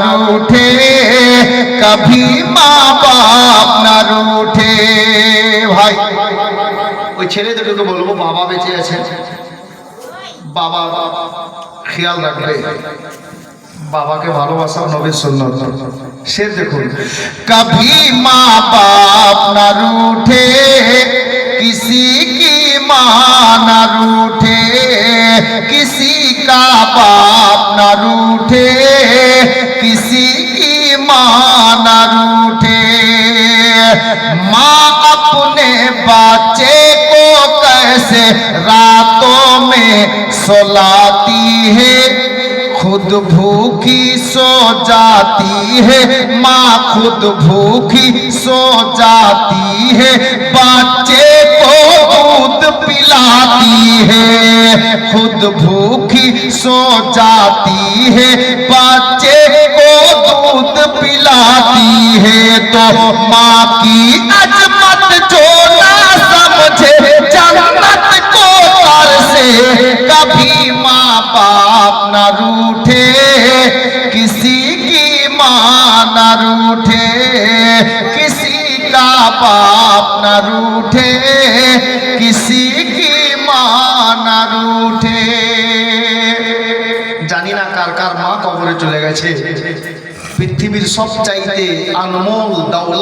रूठे, कभी माँ बाप ना रूठे। ভাই ওই ছেলে দুটোকে বলবো বাবা বেঁচে আছে, বাবা খেয়াল রাখবে, বাবাকে ভালোবাসা নবীর সুন্নাত। সে দেখুন, कभी माँ बाप ना रूठे, किसी की माँ ना रूठे, किसी का बाप ना रूठे, किसी की माँ ना रूठे। माँ अपने बच्चे को कैसे रातों में सुलाती है, खुद भूखी सो जाती है। माँ खुद भूखी सो जाती है, बच्चे को दूध पिलाती है। खुद भूखी सो जाती है, बच्चे को दूध पिलाती है। तो माँ की अजमत जो ना समझे, जन्नत को तरसे, कभी माँ बाप ना रूठे, किसी की माँ ना रूठे, किसी का बाप ना रूठे, किसी की माँ ना रूठे। জানি না কার কার মা কবরে চলে গেছে। পৃথিবীর সবচাইতে আনমোল দৌলত